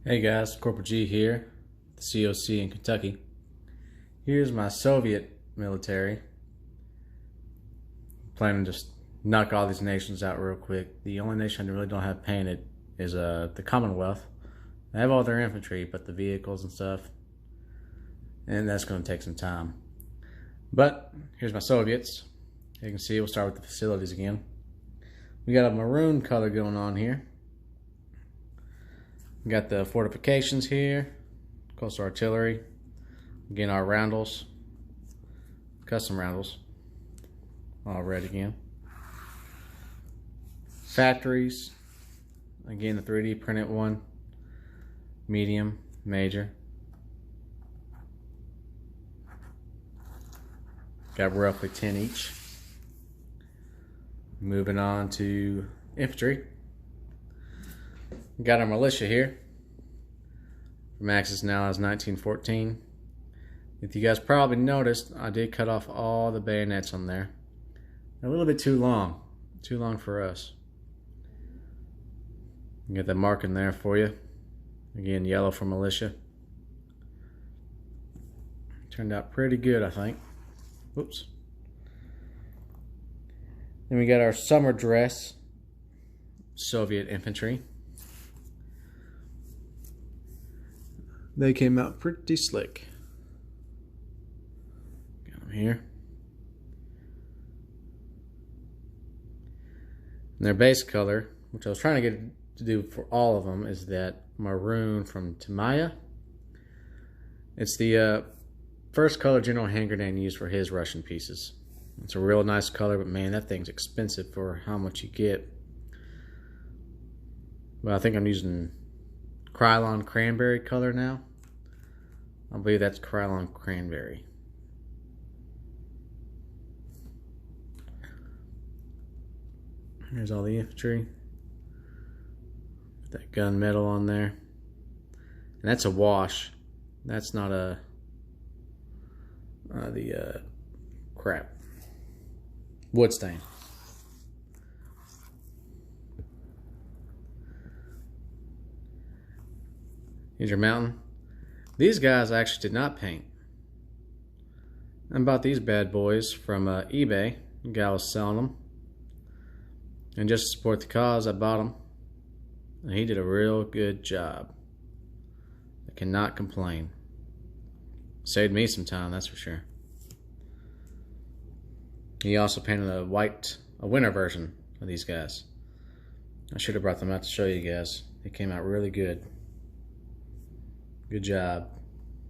Hey guys, Corporal G here, the COC in Kentucky. Here's my Soviet military. Planning to just knock all these nations out real quick. The only nation I really don't have painted is the Commonwealth. I have all their infantry, but the vehicles and stuff, and that's going to take some time. But here's my Soviets. You can see we'll start with the facilities again. We got a maroon color going on here. We got the fortifications here, coastal artillery, again our roundels, custom roundels, all red again. Factories, again the 3D printed one, medium, major. Got roughly 10 each. Moving on to infantry. Got our militia here. From Axis now as 1914. If you guys probably noticed, I did cut off all the bayonets on there. A little bit too long for us. Get that marking there for you. Again, yellow for militia. Turned out pretty good, I think. Whoops. Then we got our summer dress Soviet infantry. They came out pretty slick. Got them here. And their base color, which I was trying to get to do for all of them, is that maroon from Timaya. It's the first color General Hand Grenade used for his Russian pieces. It's a real nice color, but man, that thing's expensive for how much you get. Well, I think I'm using Krylon Cranberry color now. I believe that's Krylon Cranberry. Here's all the infantry. That gunmetal on there. And that's a wash. That's not a crap. Wood stain. Here's your mountain. These guys I actually did not paint. I bought these bad boys from eBay. The guy was selling them. And just to support the cause, I bought them. And he did a real good job. I cannot complain. Saved me some time, that's for sure. He also painted a winter version of these guys. I should have brought them out to show you guys. They came out really good. Good job,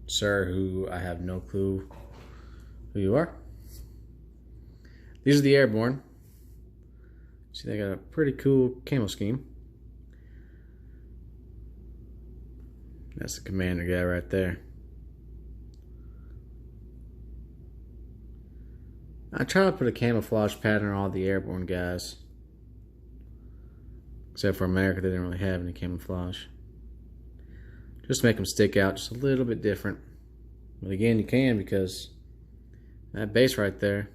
sir, who I have no clue who you are. These are the airborne. See, they got a pretty cool camo scheme. That's the commander guy right there. I try to put a camouflage pattern on all the airborne guys. Except for America, they didn't really have any camouflage. Just to make them stick out just a little bit different. But again, you can, because that base right there,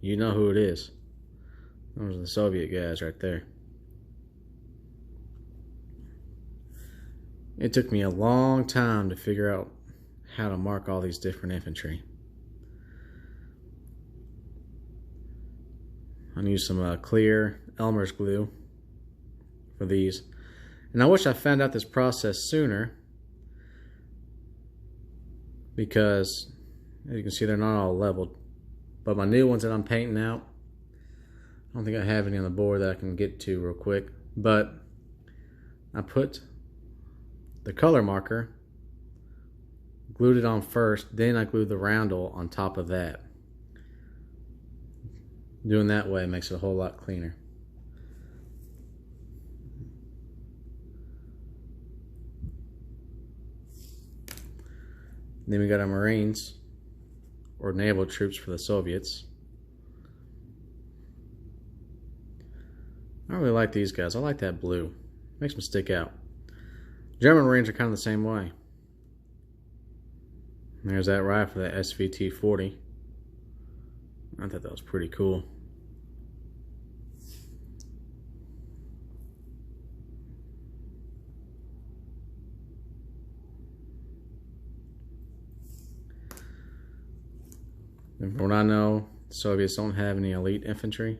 you know who it is. Those are the Soviet guys right there. It took me a long time to figure out how to mark all these different infantry. I'm using some clear Elmer's glue for these. And I wish I found out this process sooner, because as you can see, they're not all leveled. But my new ones that I'm painting out, I don't think I have any on the board that I can get to real quick. But I put the color marker, glued it on first, then I glued the roundel on top of that. Doing that way makes it a whole lot cleaner. Then we got our Marines, or naval troops for the Soviets. I really like these guys. I like that blue. Makes them stick out. German Marines are kind of the same way. There's that rifle, that SVT-40. I thought that was pretty cool. And from what I know, the Soviets don't have any elite infantry.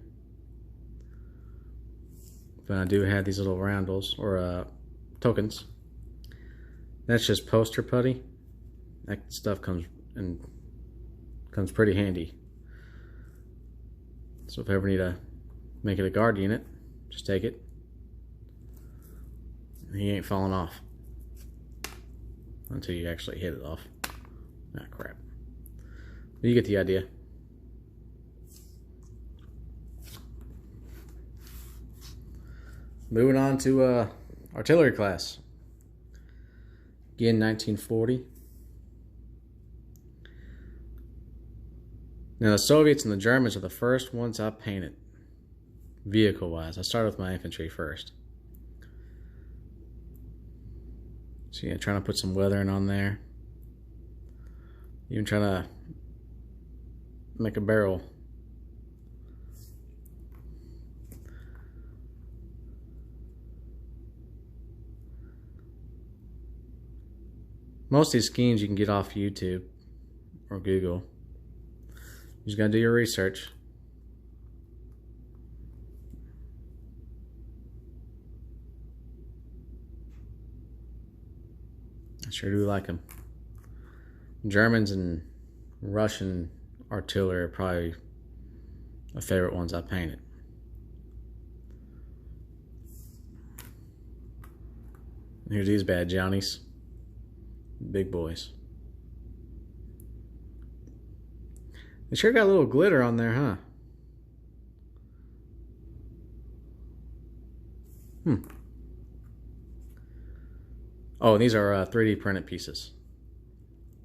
But I do have these little roundels, or tokens. That's just poster putty. That stuff comes pretty handy. So if I ever need to make it a guard unit, just take it. He ain't falling off until you actually hit it off. Ah, crap. But you get the idea. Moving on to artillery class. Again, 1940. Now the Soviets and the Germans are the first ones I painted, vehicle-wise. I started with my infantry first. So yeah, trying to put some weathering on there. Even trying to make a barrel. Most of these schemes you can get off YouTube or Google. You just gotta do your research. I sure do like them. Germans and Russian artillery are probably my favorite ones I painted. Here's these bad Johnnies. Big boys. They sure got a little glitter on there, huh? Oh, these are 3D printed pieces.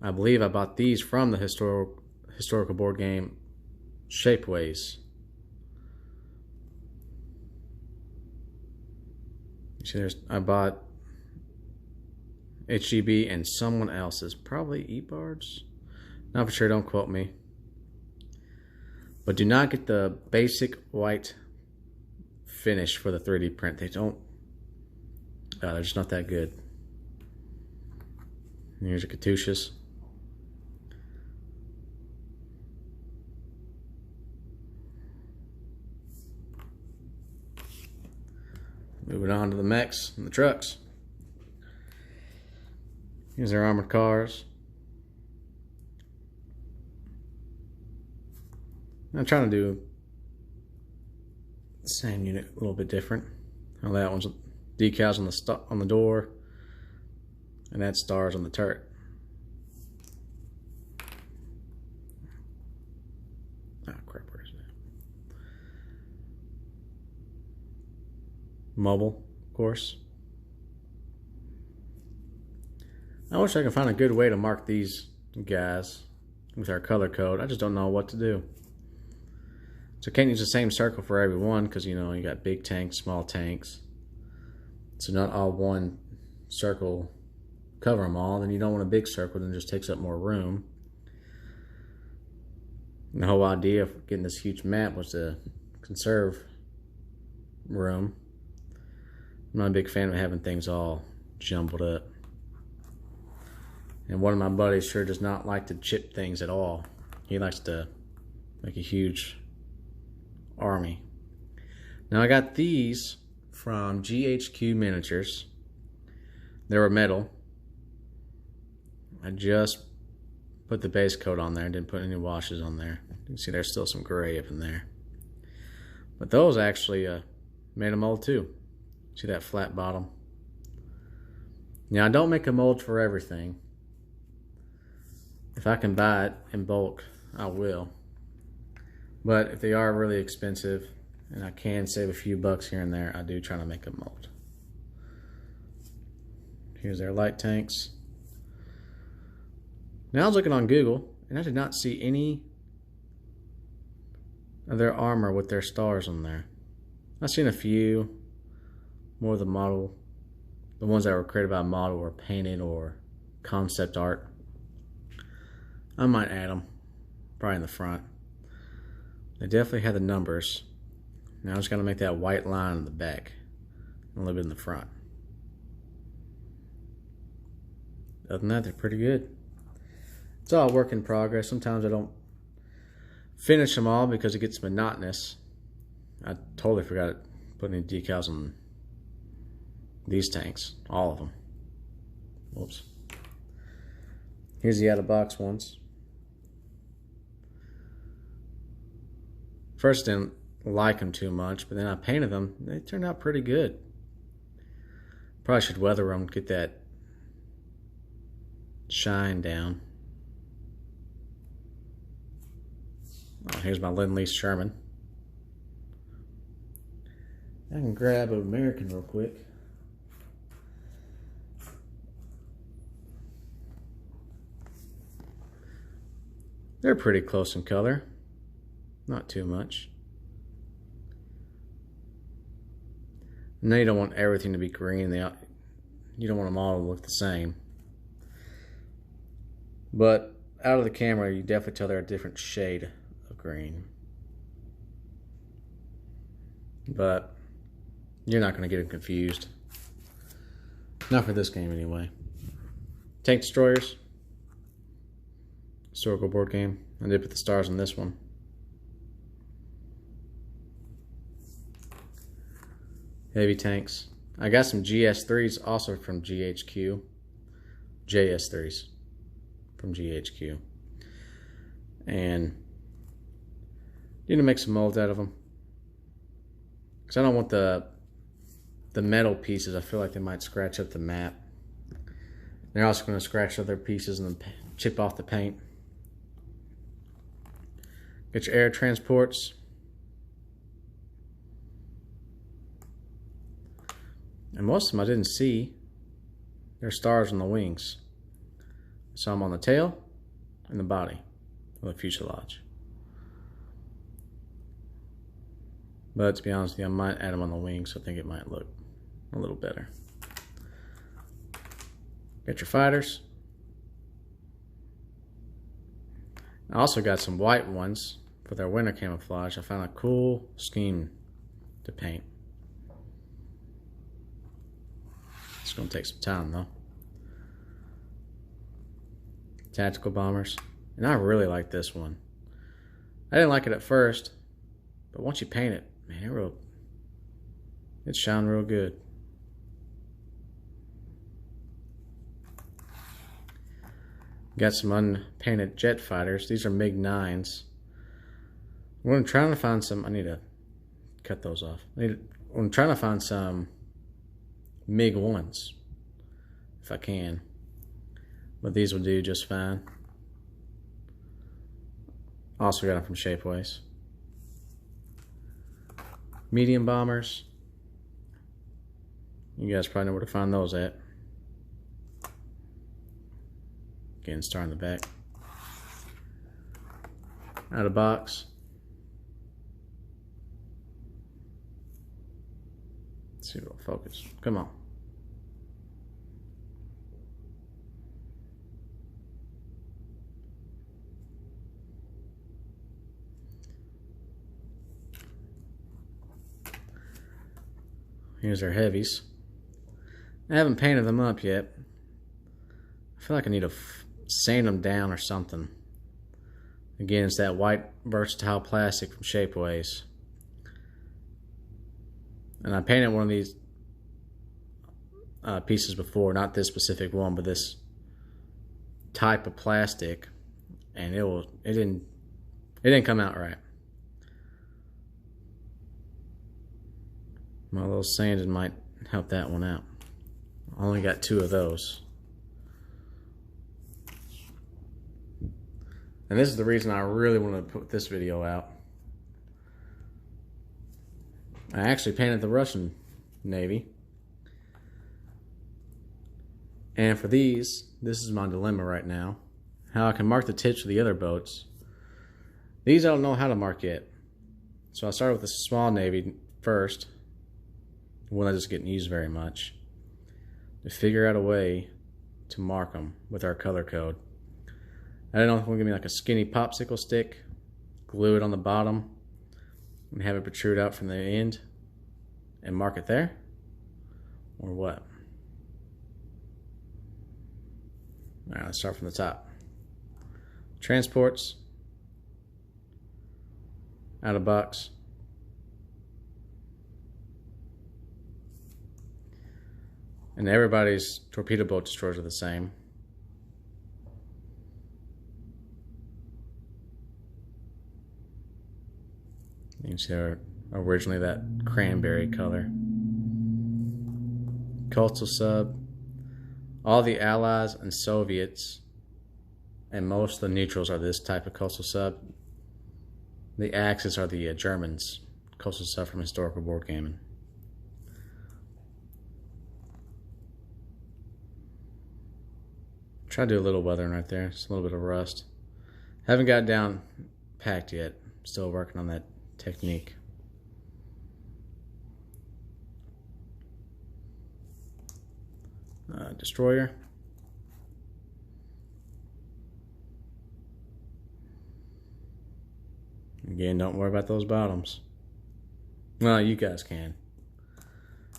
I believe I bought these from the historical board game Shapeways. See, I bought HGB and someone else's, probably Ebards. Not for sure, don't quote me. But do not get the basic white finish for the 3D print. They don't, they're just not that good. And here's your Katyushas. Moving on to the mechs and the trucks. Here's their armored cars. I'm trying to do the same unit a little bit different. Now that one's decals on the door, and that stars on the turret. Ah, crap, where is that? Mobile, of course. I wish I could find a good way to mark these guys with our color code. I just don't know what to do. So can't use the same circle for every one because, you know, you got big tanks, small tanks. So not all one circle cover them all. Then you don't want a big circle, then it just takes up more room. And the whole idea of getting this huge map was to conserve room. I'm not a big fan of having things all jumbled up. And one of my buddies sure does not like to chip things at all. He likes to make a huge army. Now I got these from GHQ Miniatures. They were metal. I just put the base coat on there, didn't put any washes on there. You can see there's still some gray up in there. But those actually made a mold too. See that flat bottom? Now I don't make a mold for everything. If I can buy it in bulk, I will. But if they are really expensive, and I can save a few bucks here and there, I do try to make a mold. Here's their light tanks. Now I was looking on Google, and I did not see any of their armor with their stars on there. I've seen a few, more of the model, the ones that were created by a model or painted or concept art. I might add them, probably in the front. They definitely had the numbers. Now I'm just going to make that white line in the back and a little bit in the front. Other than that, they're pretty good. It's all work in progress. Sometimes I don't finish them all because it gets monotonous. I totally forgot putting any decals on these tanks, all of them. Whoops. Here's the out-of-box ones. First didn't like them too much, but then I painted them. They turned out pretty good. Probably should weather them, get that shine down. Oh, here's my Lend-Lease Sherman. I can grab an American real quick. They're pretty close in color. Not too much. And then you don't want everything to be green. You don't want them all to look the same. But out of the camera, you definitely tell they're a different shade of green. But you're not going to get them confused. Not for this game anyway. Tank Destroyers. Historical board game. I did put the stars on this one. Heavy tanks. I got some GS3s also from GHQ. JS3s from GHQ. And need to make some molds out of them. Because I don't want the metal pieces. I feel like they might scratch up the map. They're also going to scratch other pieces and then chip off the paint. Get your air transports. And most of them I didn't see. They're stars on the wings. Some on the tail and the body of the fuselage. But to be honest with you, I might add them on the wings, so I think it might look a little better. Get your fighters. I also got some white ones for their winter camouflage. I found a cool scheme to paint. It's going to take some time though. Tactical bombers. And I really like this one. I didn't like it at first, but once you paint it, man, it shone real good. Got some unpainted jet fighters. These are MiG-9s. When I'm trying to find some, I need to cut those off. When I'm trying to find some MiG-1s, if I can. But these will do just fine. Also got them from Shapeways. Medium bombers. You guys probably know where to find those at. Getting star in the back. Out of box. Let's see if it'll focus. Come on. Here's our heavies. I haven't painted them up yet. I feel like I need to sand them down or something. Again, it's that white versatile plastic from Shapeways. And I painted one of these pieces before, not this specific one, but this type of plastic, and it didn't come out right. My little sanding might help that one out. I only got 2 of those. And this is the reason I really wanted to put this video out. I actually painted the Russian Navy. And for these, this is my dilemma right now. How I can mark the tips of the other boats. These I don't know how to mark yet. So I started with the small Navy first. One that doesn't get used very much. To figure out a way to mark them with our color code. I don't know if we're going to give me like a skinny popsicle stick, glue it on the bottom, and have it protrude out from the end, and mark it there, or what? Alright, let's start from the top. Transports. out of box. And everybody's torpedo boat destroyers are the same. You can see they're originally that cranberry color. Coastal sub. All the Allies and Soviets and most of the neutrals are this type of coastal sub. The Axis are the Germans. Coastal sub from historical board gaming. Try to do a little weathering right there. Just a little bit of rust. Haven't got it down packed yet. Still working on that technique. Destroyer. Again, don't worry about those bottoms. Well, you guys can.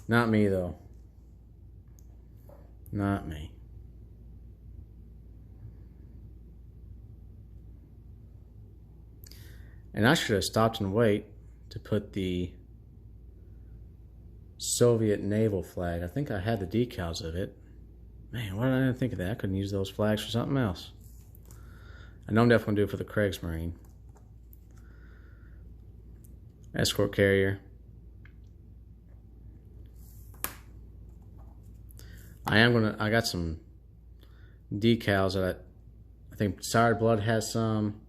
Not me, though. Not me. And I should have stopped and wait to put the Soviet naval flag. I think I had the decals of it. Man, why did I not think of that? I couldn't use those flags for something else. I know I'm definitely going to do it for the Kriegsmarine. Escort carrier. I got some decals that I think Sired Blood has some.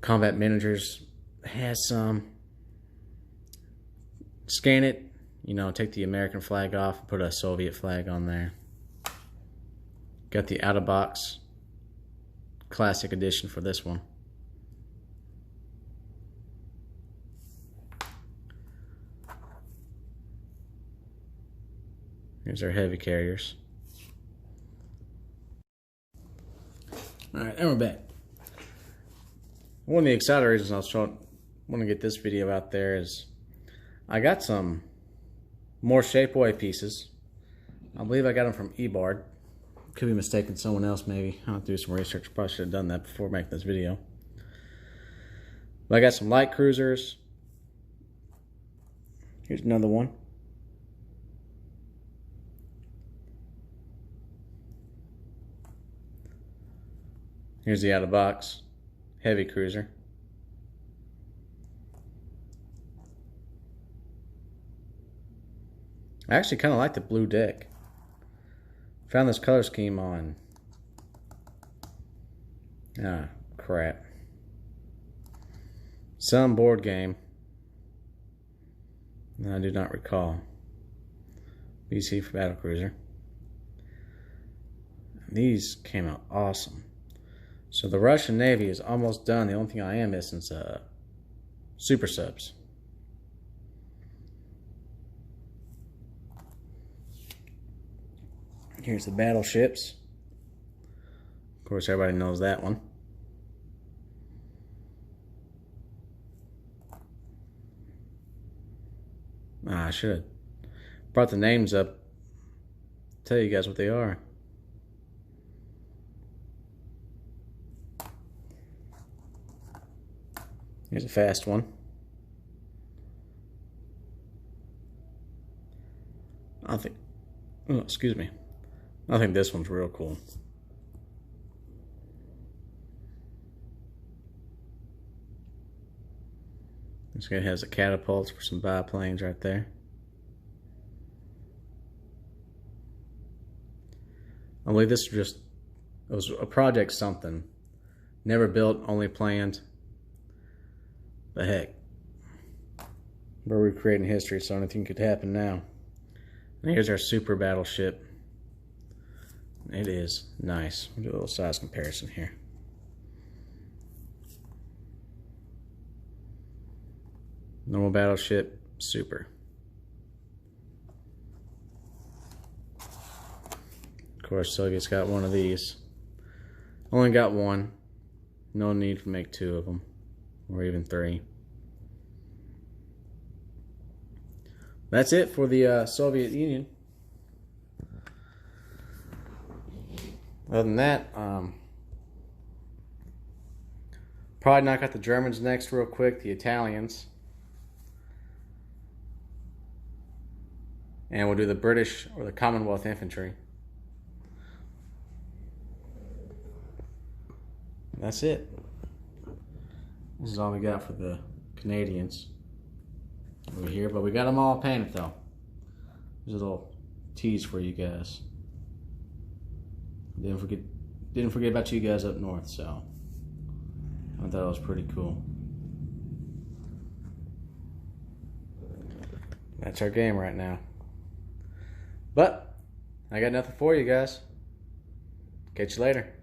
Combat Managers has some. Scan it, you know, take the American flag off and put a Soviet flag on there. Got the out of box classic edition for this one. Here's our heavy carriers. Alright, and we're back. One of the exciting reasons I want to get this video out there is I got some more Shapeaway pieces. I believe I got them from eBard. Could be mistaken someone else maybe. I'll have to do some research. Probably should have done that before making this video. But I got some light cruisers. Here's another one. Here's the out of box heavy cruiser. I actually kind of like the blue deck. Found this color scheme on. Ah, crap. Some board game. I do not recall. BC for Battlecruiser. These came out awesome. So the Russian Navy is almost done. The only thing I am missing is super subs. Here's the battleships. Of course, everybody knows that one. I should have brought the names up. Tell you guys what they are. Here's a fast one. I think, oh, excuse me. I think this one's real cool. This guy has the catapults for some biplanes right there. I believe this was just, it was a project something. Never built, only planned. But heck, we're recreating history, so anything could happen now. And here's our super battleship. It is nice. We'll do a little size comparison here. Normal battleship, super. Of course, Soviet's got one of these. Only got one. No need to make two of them, or even three. That's it for the Soviet Union. Other than that, Probably knock out the Germans next real quick, the Italians. And we'll do the British or the Commonwealth infantry. That's it. This is all we got for the Canadians over here, but we got them all painted though. There's a little tease for you guys. Didn't forget about you guys up north, so I thought it was pretty cool. That's our game right now. But I got nothing for you guys. Catch you later.